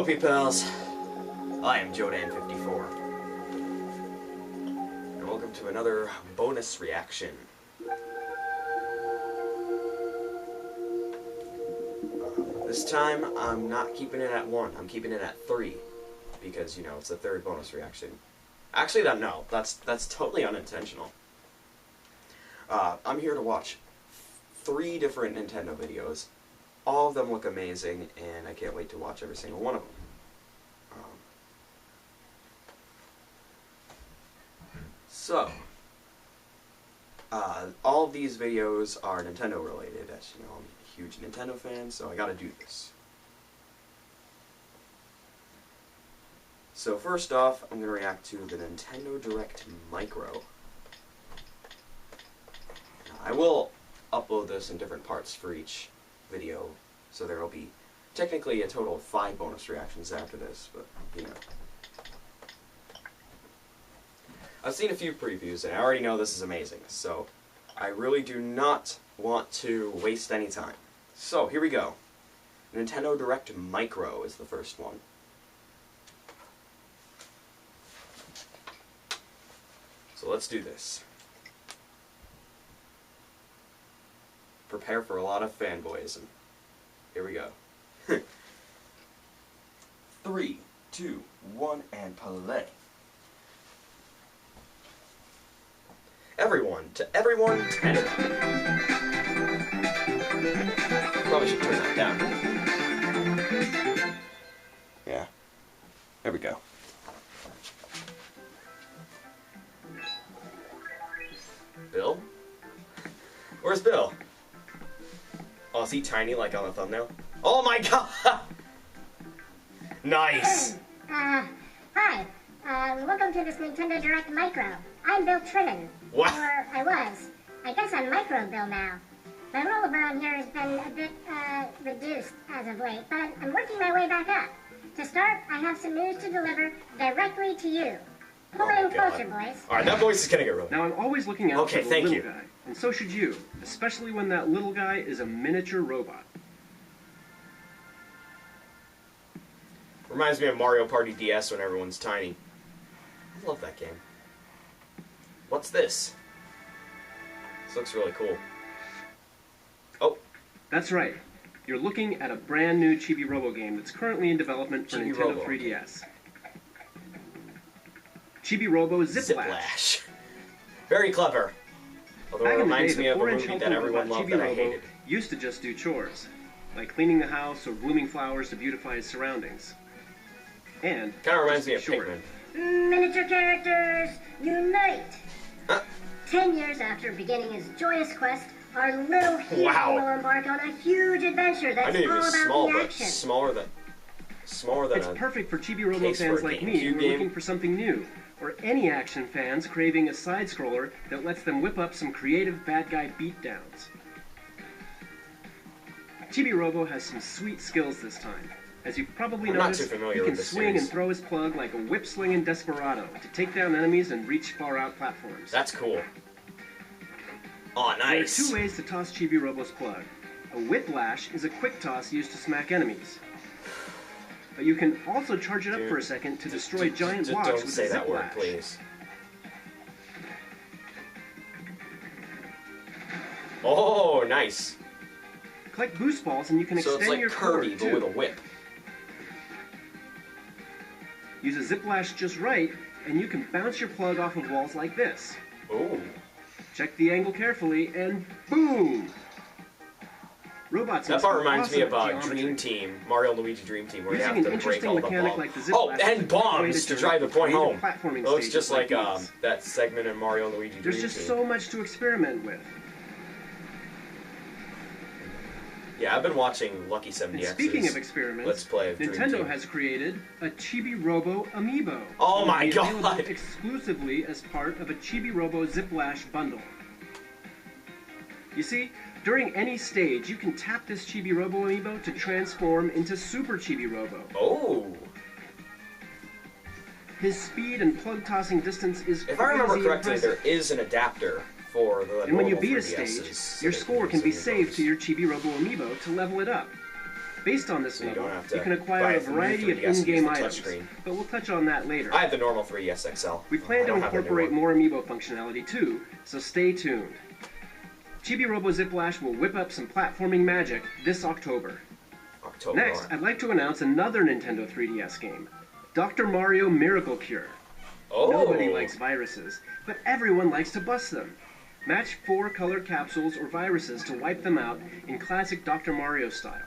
Hello, peoples. I am JoeDan54, and welcome to another bonus reaction. This time, I'm not keeping it at 1. I'm keeping it at 3, because you know it's the third bonus reaction. Actually, no, that's totally unintentional. I'm here to watch 3 different Nintendo videos. All of them look amazing, and I can't wait to watch every single one of them. All of these videos are Nintendo related. As you know, I'm a huge Nintendo fan, so I gotta do this. So first off, I'm gonna react to the Nintendo Direct Micro. I will upload this in different parts for each video, so there will be technically a total of 5 bonus reactions after this, but you know. I've seen a few previews and I already know this is amazing, so I really do not want to waste any time. So here we go. Nintendo Direct Micro is the first one. So let's do this. Prepare for a lot of fanboyism. Here we go. 3, 2, 1, and play. Everyone, to everyone, 10 and up. Probably should turn that down. Yeah. There we go. Bill? Where's Bill? Oh, is he tiny like on the thumbnail? Oh my god! Nice! Hi. Welcome to this Nintendo Direct Micro. I'm Bill Trinan. What? Or I was. I guess I'm Micro Bill now. My role around here has been a bit, reduced as of late, but I'm working my way back up. To start, I have some news to deliver directly to you. Pull in closer, boys. Alright, that voice is gonna get really... Now, I'm always looking out for the little you. guy, and so should you, especially when that little guy is a miniature robot. Reminds me of Mario Party DS when everyone's tiny. I love that game. What's this? This looks really cool. Oh. That's right. You're looking at a brand new Chibi Robo game that's currently in development for Chibi Nintendo Robo. 3DS. Chibi Robo Ziplash. Very clever. Although Back it in the reminds day, me the of a 4-inch movie that helper everyone robot loved Chibi that I Robo hated. used to just do chores, like cleaning the house or blooming flowers to beautify his surroundings. And Kind of reminds me of short. Pikmin. Miniature characters, unite! 10 years after beginning his joyous quest, our little hero will embark on a huge adventure that's all about the action. Smaller than It's a perfect for Chibi Robo case fans for a like me GameCube who are game. looking for something new, or any action fans craving a side-scroller that lets them whip up some creative bad guy beatdowns. Chibi Robo has some sweet skills this time. As you've probably noticed, he can swing and throw his plug like a whip-swinging desperado to take down enemies and reach far-out platforms. That's cool. Oh, nice. There are 2 ways to toss Chibi Robo's plug. A whiplash is a quick toss used to smack enemies. But you can also charge it up for a second to destroy giant blocks don't with say a that word, ziplash. please. Oh, nice. Collect boost balls and you can So extend it's like your Kirby, cord, but too. with a whip. Use a ziplash just right, and you can bounce your plug off of walls like this. Ooh. Check the angle carefully, and boom! Robots That must part be reminds me awesome of at Dream geometry. Team, Mario and Luigi Dream Team, where Using you an have to break interesting all the mechanic bombs. like the Oh, ziplash and is a great way bombs to drive the point home. platforming It looks stages just like these. that segment in Mario and Luigi Dream Team. There's just so much to experiment with. Yeah, I've been watching Lucky 70X's. And speaking of experiments, Let's Play of Dream Nintendo Team. has created a Chibi Robo Amiibo. Oh my available god! Exclusively as part of a Chibi Robo Ziplash bundle. You see, during any stage, you can tap this Chibi Robo Amiibo to transform into Super Chibi Robo. Oh! His speed and plug tossing distance is If I remember correctly, impressive. there is an adapter for the And when you normal beat a 3DSs, stage, your score can be saved to your... your Chibi Robo Amiibo to level it up. Based on this So you level, don't have to you can buy acquire a it from your variety of 3DS and in-game use the items, touchscreen. but we'll touch on that later. I have the normal 3DS XL. We plan I to don't have the new incorporate one. more amiibo functionality too, so stay tuned. Chibi Robo Ziplash will whip up some platforming magic this October. October. Next, I'd like to announce another Nintendo 3DS game, Dr. Mario Miracle Cure. Oh. Nobody likes viruses, but everyone likes to bust them. Match 4 colored capsules or viruses to wipe them out in classic Dr. Mario style.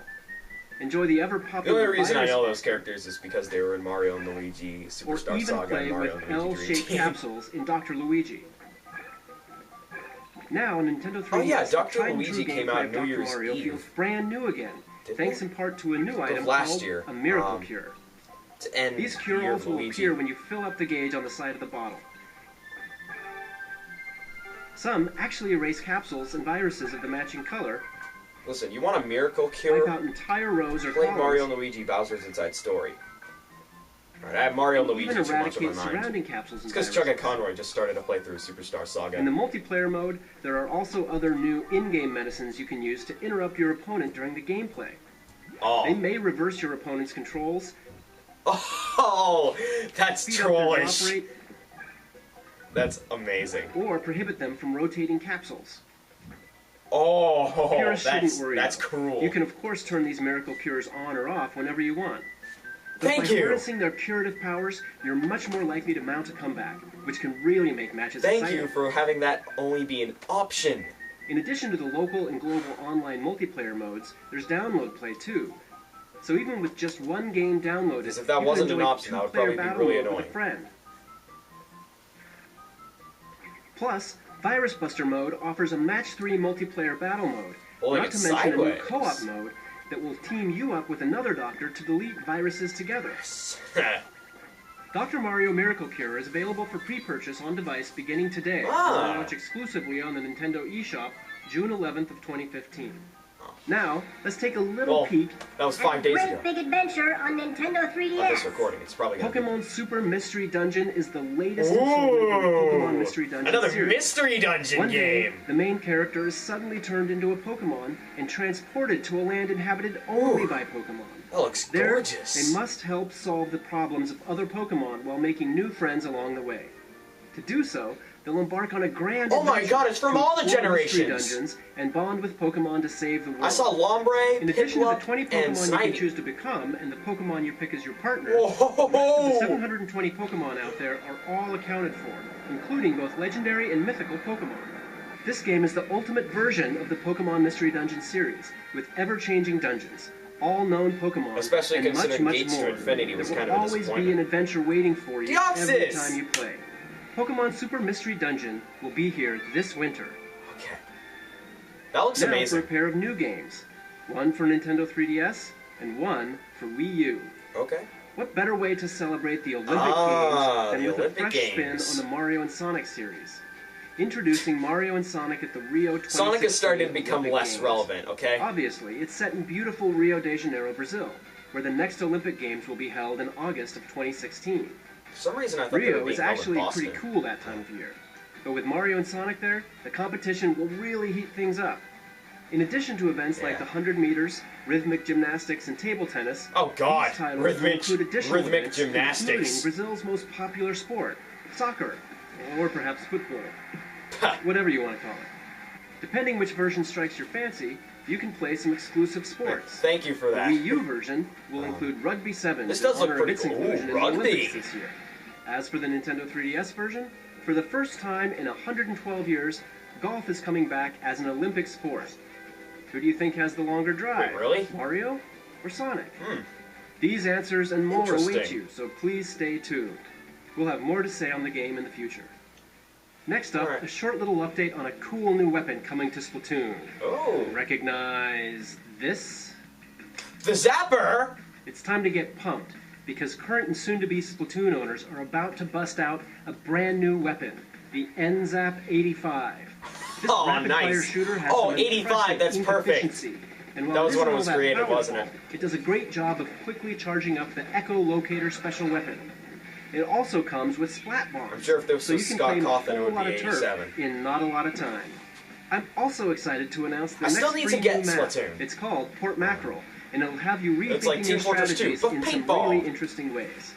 Enjoy the The ever-popular only reason I virus know those characters is because they were in Mario and Luigi or Superstar even Saga play and Mario with and Luigi L-shaped Dream Team. capsules in Dr. Luigi. Now, Nintendo 3DS, Oh yeah, the Dr. tried and Luigi true came gameplay out of New Dr. Year's Mario Eve. feels brand new again, Didn't thanks it? in part to a new item last called year, a Miracle Cure. To end These the year cure-alls of will Luigi. appear when you fill up the gauge on the side of the bottle. Some actually erase capsules and viruses of the matching color, Listen, you want a miracle wipe cure? out entire rows or Play columns, Mario and Luigi Bowser's Inside Story. Alright, I have Mario and and Luigi even too much on my eradicate mind. surrounding capsules It's and because Chuck and viruses. Conroy just started to play through Superstar Saga. In the multiplayer mode, there are also other new in-game medicines you can use to interrupt your opponent during the gameplay. They Oh. may reverse your opponent's controls, Oh, that's speed up their drop trollish. rate, That's amazing. or prohibit them from rotating capsules. Oh, Purists shouldn't worry that's though. cruel. You can of course turn these miracle cures on or off whenever you want. But Thank by you. harnessing their curative powers, you're much more likely to mount a comeback, which can really make matches Thank exciting. you for having that only be an option. In addition to the local and global online multiplayer modes, there's download play too. So even with just one game downloaded, Because if that you can wasn't an enjoy option, that would two-player probably be battle really mode with annoying. a friend. Plus, Virus Buster mode offers a match 3 multiplayer battle mode, Pulling not it to mention a new sideways. co-op mode that will team you up with another doctor to delete viruses together. Dr. Mario Miracle Cure is available for pre-purchase on device beginning today, Ah. and will launch exclusively on the Nintendo eShop June 11th of 2015. Now, let's take a little Well, peek that was At 5 days Great ago. Big Adventure on Nintendo Of 3DS. this recording. It's probably gonna Pokemon Super Mystery Dungeon is the latest be... installment of the Pokemon Mystery Dungeon Another series. mystery dungeon One day, game. the main character is suddenly turned into a Pokemon and transported to a land inhabited only by Pokemon. That looks There, gorgeous. they must help solve the problems of other Pokemon while making new friends along the way. To do so, they'll embark on a grand Oh my adventure God, it's from to all the explore mystery generations. dungeons and bond with Pokemon to save the world. I saw Lombre, In addition to the Piplup, 20 and Pokemon you can Snivy. choose to become and the Pokemon you pick as your partner, Whoa! the 720 Pokemon out there are all accounted for, including both legendary and mythical Pokemon. This game is the ultimate version of the Pokemon Mystery Dungeon series, with ever-changing dungeons, all known Pokemon, Especially and much, considering much Gates to more. Infinity was There kind will of a always be disappointment. an adventure waiting for you every Deoxys! time you play. Pokemon Super Mystery Dungeon will be here this winter. Okay. That looks Now amazing. for a pair of new games, one for Nintendo 3DS and one for Wii U. Okay. What better way to celebrate the Olympic Ah, Games than the with Olympic a fresh Games. spin on the Mario and Sonic series? Introducing Mario and Sonic at the Rio 2016 Sonic is starting to become Olympic less Games. relevant, okay? Obviously, it's set in beautiful Rio de Janeiro, Brazil, where the next Olympic Games will be held in August of 2016. For some reason I thought they were Rio being is held in actually Boston. pretty cool that time of year. But with Mario and Sonic there, the competition will really heat things up. In addition to events like Yeah. the 100 meters, rhythmic gymnastics, and table tennis, Oh God! these titles will Rhythmic include additional rhythmic events, gymnastics. including Brazil's most popular sport, soccer, or perhaps football, whatever you want to call it. Depending which version strikes your fancy, you can play some exclusive sports. Thank you for The that. Wii U version will include Rugby Sevens This in does look honor of pretty its cool. inclusion in Rugby. the Olympics this year. As for the Nintendo 3DS version, for the first time in 112 years, golf is coming back as an Olympic sport. Who do you think has the longer drive? Wait, really? Mario or Sonic? Hmm. These answers and more await Interesting. you, so please stay tuned. We'll have more to say on the game in the future. Next up, Alright. a short little update on a cool new weapon coming to Splatoon. Oh, Recognize this? the Zapper! It's time to get pumped, because current and soon-to-be Splatoon owners are about to bust out a brand new weapon, the NZAP 85. This Oh, rapid-fire nice. shooter has Oh, some 85, impressive that's ink perfect. efficiency. And while That was it when it isn't was all that created, powerful, wasn't it? It does a great job of quickly charging up the Echolocator special weapon. It also comes with splat bombs. I'm sure if this so was you can Scott claim Cawthon, a it whole would lot be of turf 87. in not a lot of time. I'm also excited to announce the I next still need to free get new map. Splatoon. It's called Port Mackerel, and it'll have you It's like rethinking Team your Fortress 2, strategies but in some paintball. really interesting ways.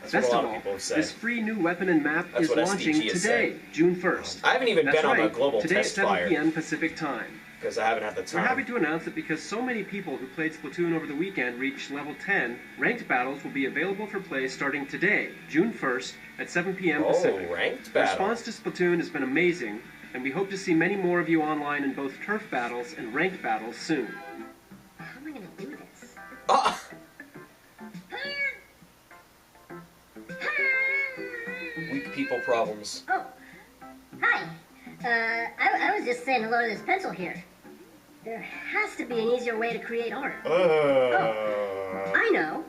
That's Best what a of lot of all, people say. this free new weapon and map That's is what launching SDG is today, saying. June 1st. I haven't even That's been on right, the global today test at 7 fire p.m. Pacific time. because I haven't had the We're happy time. to announce that because so many people who played Splatoon over the weekend reached level 10, ranked battles will be available for play starting today, June 1st, at 7 p.m. Pacific. Oh, ranked The battle. response to Splatoon has been amazing, and we hope to see many more of you online in both turf battles and ranked battles soon. How am I gonna do this? Ah! Weak people problems. Oh, hi. I was just saying hello to this pencil here. There has to be an easier way to create art. I know.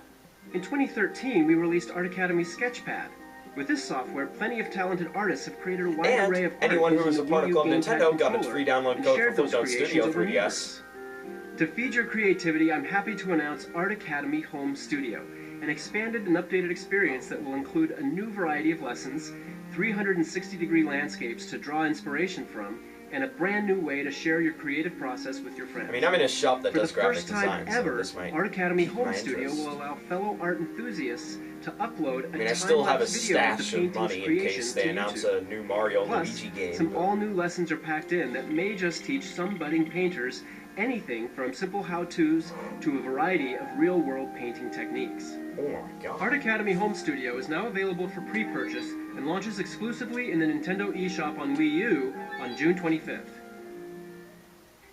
In 2013, we released Art Academy Sketchpad. With this software, plenty of talented artists have created a wide array of And art anyone who was a using the part of Wii U Club gamepad Nintendo got a controller free download and code shared for those Flipdown creations Studio over 3DS. Miiverse. To feed your creativity, I'm happy to announce Art Academy Home Studio, an expanded and updated experience that will include a new variety of lessons, 360-degree landscapes to draw inspiration from, and a brand new way to share your creative process with your friends. I mean, I'm in a shop that For the does graphic first time design, so ever, this might Art Academy pique Home my Studio interest. will allow fellow art enthusiasts to upload I mean, I still have a time-lapse video of the stash of painting's money in creation case they to announce YouTube. a new Mario Plus, Luigi game. some all-new lessons are packed in that may just teach some budding painters anything from simple how-tos to a variety of real-world painting techniques. Oh my god. Art Academy Home Studio is now available for pre-purchase and launches exclusively in the Nintendo eShop on Wii U on June 25th.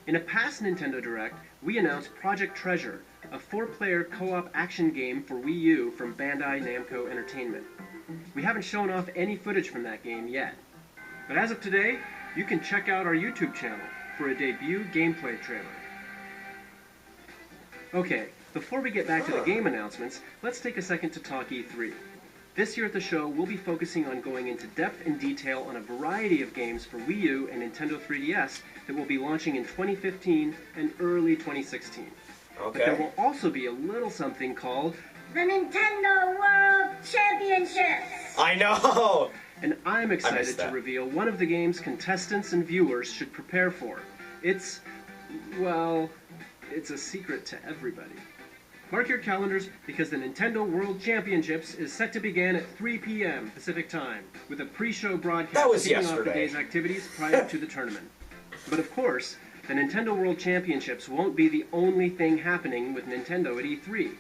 In a past Nintendo Direct, we announced Project Treasure, a 4-player co-op action game for Wii U from Bandai Namco Entertainment. We haven't shown off any footage from that game yet, but as of today, you can check out our YouTube channel for a debut gameplay trailer. Okay, before we get back to the game announcements, let's take a second to talk E3. This year at the show, we'll be focusing on going into depth and detail on a variety of games for Wii U and Nintendo 3DS that will be launching in 2015 and early 2016. But there Okay. will also be a little something called, The Nintendo World Championships! I know! and I'm excited to that. reveal one of the game's contestants and viewers should prepare for. It's, well, it's a secret to everybody. Mark your calendars because the Nintendo World Championships is set to begin at 3 p.m. Pacific Time, with a pre-show broadcast That was kicking off the yesterday. day's activities prior to the tournament. But of course, the Nintendo World Championships won't be the only thing happening with Nintendo at E3.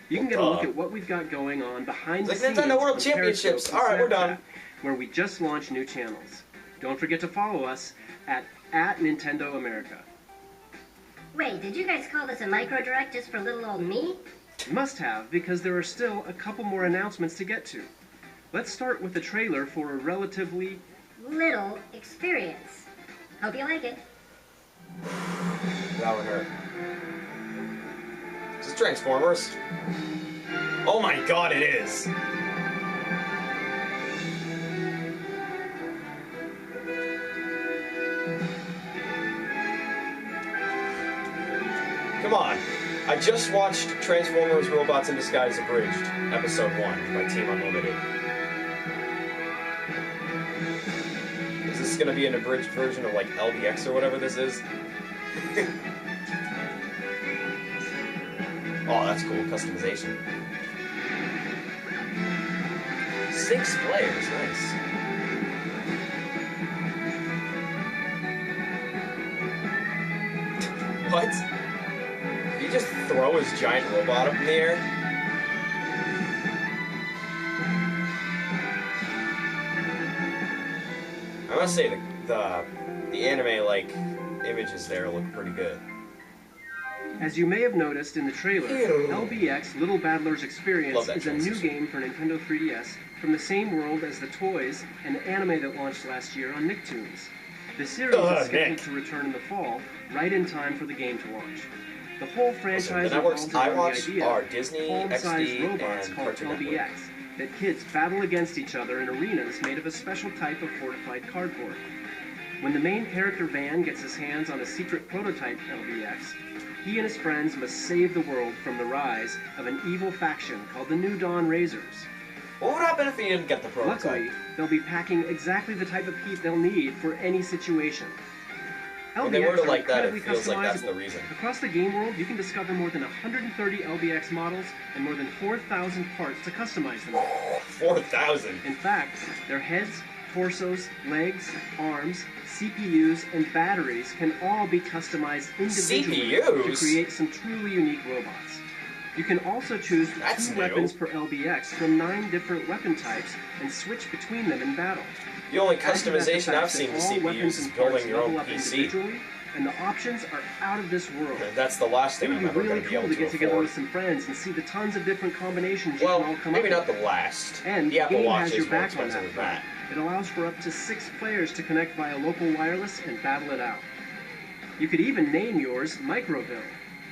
You can get a look at what we've got going on behind the It's like scenes Nintendo World on Championships. Periscope and All right, we're done. Snapchat, where we just launched new channels. Don't forget to follow us at Nintendo America. Wait, did you guys call this a micro direct just for little old me? Must have, because there are still a couple more announcements to get to. Let's start with the trailer for a relatively... Little experience. Hope you like it. That would hurt. Is this Transformers? Oh my god, it is! Come on. I just watched Transformers Robots in Disguise Abridged, Episode 1 by Team Unlimited. Is this gonna be an abridged version of, like, LBX or whatever this is? Oh, that's cool. Customization. 6 players. Nice. What? Did he just throw his giant robot up in the air? I must say, the anime, like, images there look pretty good. As you may have noticed in the trailer, Ew. LBX Little Battlers Love Experience that is a new transition. game for Nintendo 3DS from the same world as the toys and the anime that launched last year on Nicktoons. The series is scheduled Nick. to return in the fall, right in time for the game to launch. The whole Listen, franchise the networks revolves I around watch the idea are of Disney, palm-sized XD, robots and called Cartoon Network. LBX that kids battle against each other in arenas made of a special type of fortified cardboard. When the main character Van gets his hands on a secret prototype LBX, he and his friends must save the world from the rise of an evil faction called the New Dawn Razors. What would happen if he didn't get the prototype? Luckily, they'll be packing exactly the type of heat they'll need for any situation. When they word LBX it are like that, it incredibly feels like that's the customizable. reason. Across the game world, you can discover more than 130 LBX models and more than 4,000 parts to customize them. 4,000. In fact, their heads, torsos, legs, arms, CPUs, and batteries can all be customized individually CPUs? to create some truly unique robots. You can also choose That's 2 new. weapons per LBX from 9 different weapon types and switch between them in battle. The only Add to that the customization fact I've that seen with all CPUs weapons is and parts building your own level up PC. individually, and the options are out of this world. And that's the last It thing would I'm be ever really going to be cool able to to get together afford. with some friends and see the tons of different combinations you can all Well, come maybe up not the with. last. And The the Apple game Watch has is your more back on expensive that. than that. It allows for up to 6 players to connect via local wireless and battle it out. You could even name yours Microville.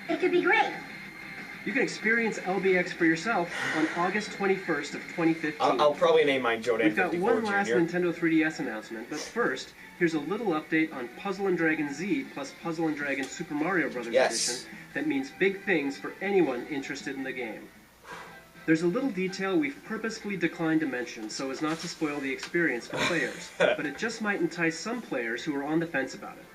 It could be great. You can experience LBX for yourself on August 21st of 2015. I'll probably name mine We've got JoeDan54 one last Jr. Nintendo 3DS announcement, but first, here's a little update on Puzzle & Dragon Z plus Puzzle & Dragon Super Mario Bros. Yes. Edition that means big things for anyone interested in the game. There's a little detail we've purposefully declined to mention so as not to spoil the experience for players, but it just might entice some players who are on the fence about it.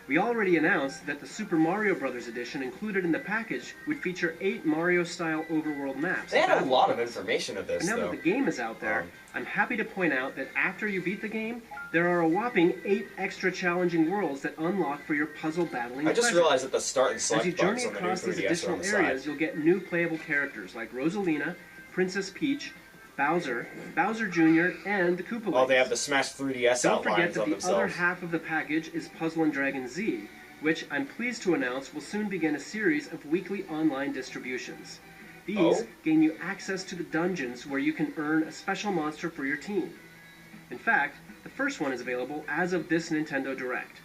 We already announced that the Super Mario Bros. Edition included in the package would feature 8 Mario-style overworld maps. They had a lot of information of this, And now though. that the game is out there, I'm happy to point out that after you beat the game, there are a whopping 8 extra challenging worlds that unlock for your puzzle battling I just pleasure. realized that the start and As you select journey buttons on the new across these 3DS are on additional the side. areas, you'll get new playable characters like Rosalina, Princess Peach, Bowser, Bowser Jr., and the Koopa Oh, they have Ladies. the smashed 3DS Don't forget outlines that on the other themselves. half of the package is Puzzle & Dragon Z, which I'm pleased to announce will soon begin a series of weekly online distributions. These Oh? gain you access to the dungeons where you can earn a special monster for your team. In fact, the first one is available as of this Nintendo Direct.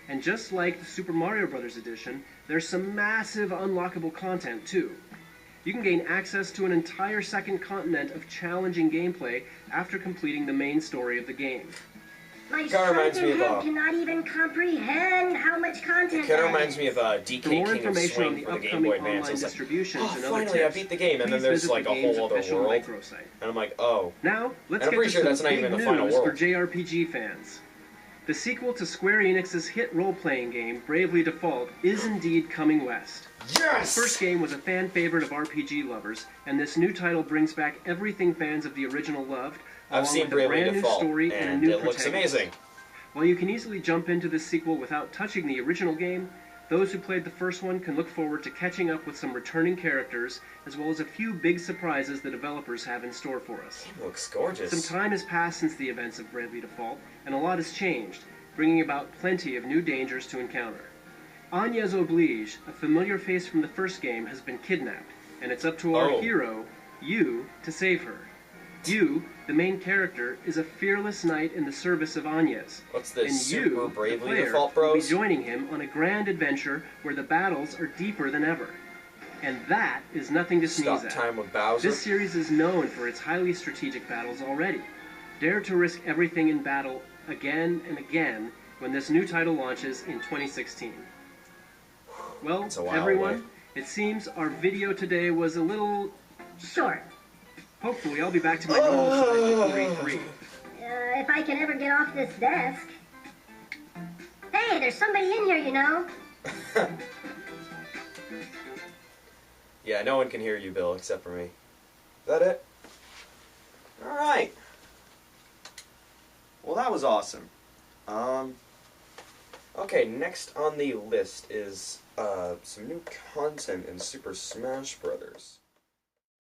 And just like the Super Mario Bros. Edition, there's some massive unlockable content too. You can gain access to an entire second continent of challenging gameplay after completing the main story of the game. My Kinda reminds me shrunken of, head cannot even comprehend how much content It kind there of is. reminds me of DK For more King of information on Swing the for the Game upcoming Boy Advance. online It's like, distributions oh, and other finally, I tips, beat the game, and then please there's visit like the a game's whole other official world, microsite. and I'm like, oh. Now, let's And I'm get pretty to sure some that's not big even the final news for world. JRPG fans. The sequel to Square Enix's hit role-playing game, Bravely Default, is indeed coming west. Yes! The first game was a fan favorite of RPG lovers, and this new title brings back everything fans of the original loved, I've along seen with a Bravely brand new Default, story and a and new it looks protagonist. amazing. While you can easily jump into this sequel without touching the original game, those who played the first one can look forward to catching up with some returning characters, as well as a few big surprises the developers have in store for us. It looks gorgeous. Some time has passed since the events of Bravely Default, and a lot has changed, bringing about plenty of new dangers to encounter. Agnes Oblige, a familiar face from the first game, has been kidnapped, and it's up to our Oh. hero, you, to save her. You, the main character, is a fearless knight in the service of Agnes. What's this, And Super you, the Bravely player, Default will be Bros? joining him on a grand adventure where the battles are deeper than ever. And that is nothing to sneeze Stop at. time with Bowser? This series is known for its highly strategic battles already. Dare to risk everything in battle again and again when this new title launches in 2016. Well, It's a while everyone, away. it seems our video today was a little... Short. Hopefully I'll be back to my normal size at 3:3. If I can ever get off this desk. Hey, there's somebody in here, you know. Yeah, no one can hear you, Bill, except for me. Is that it? Alright. Well, that was awesome. Okay, next on the list is some new content in Super Smash Brothers.